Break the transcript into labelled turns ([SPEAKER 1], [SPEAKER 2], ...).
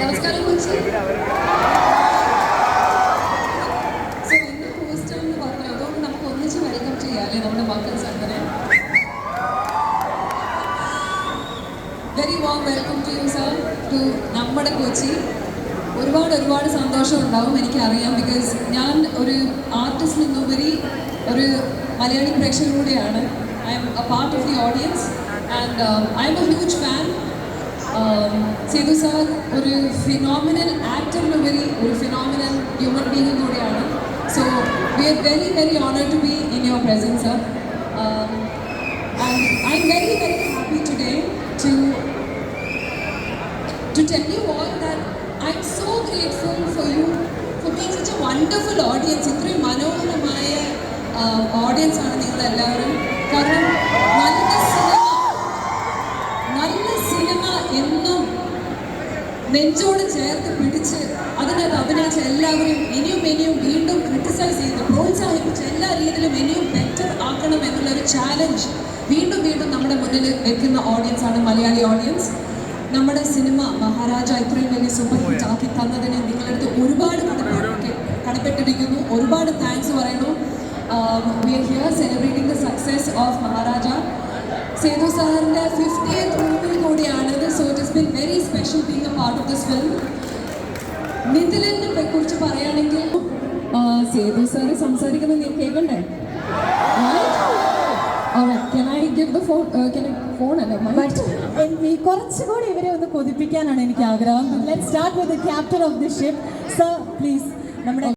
[SPEAKER 1] നമസ്കാരം കൊച്ചി. സോ ഇന്ന് പോസ്റ്റർ എന്ന് പറഞ്ഞു, അതുകൊണ്ട് നമുക്ക് ഒന്നിച്ച് വെൽക്കം ചെയ്യാം അല്ലേ നമ്മുടെ മക്കൾ സംഘടന. Very warm welcome to you sir, to നമ്മുടെ കൊച്ചി. ഒരുപാട് സന്തോഷം ഉണ്ടാവും എനിക്കറിയാം. ബിക്കോസ് ഞാൻ ഒരു ആർട്ടിസ്റ്റിൽ നിന്നുപരി ഒരു മലയാളി പ്രേക്ഷകർ കൂടിയാണ്. I am a part of the audience and I am a huge fan. Sethu sir ഒരു ഫിനോമിനൽ ആക്ടറിനുപരി ഒരു ഫിനോമിനൽ ഹ്യൂമൻ ബീയിങ് കൂടിയാണ്. So we are very honoured to be in your presence sir. And I am very happy today to tell you all that I'm so grateful for you for being such a wonderful audience. ഇത്രയും മനോഹരമായ audience ആണ് നിങ്ങളെല്ലാവരും. കാരണം നല്ല cinema എന്നും നെഞ്ചോട് ചേർത്ത് പിടിച്ച് അതിനകത്ത് അഭിനയിച്ച എല്ലാവരും ഇനിയും വീണ്ടും ക്രിട്ടിസൈസ് ചെയ്ത് പ്രോത്സാഹിപ്പിച്ച് എല്ലാ രീതിയിലും ഇനിയും ബെറ്റർ ആക്കണം എന്നുള്ളൊരു ചാലഞ്ച് വീണ്ടും നമ്മുടെ മുന്നിൽ വെക്കുന്ന ഓഡിയൻസ് ആണ് മലയാളി ഓഡിയൻസ്. നമ്മുടെ സിനിമ മഹാരാജ ഇത്രയും വലിയ സൂപ്പർ ഹിറ്റ് ആക്കി തന്നതിന് നിങ്ങളടുത്ത് ഒരുപാട് കടപ്പെട്ടിരിക്കുന്നു. ഒരുപാട് താങ്ക്സ് പറയുന്നു. We are here celebrating the success of Maharaja. Sethu സാറിൻ്റെ 50th മൂവി കൂടിയാണിത്. So it has been very special being a part of this film. നിതിലിനെ കുറിച്ച് പറയുകയാണെങ്കിൽ സേതു സാറ് സംസാരിക്കുന്നത് നീ കേൾക്കണ്ടേ? കുറച്ചുകൂടി ഇവരെ ഒന്ന് കൊതിപ്പിക്കാനാണ് എനിക്ക് ആഗ്രഹം. Let's start with the captain of the ship. Sir please. നമ്മുടെ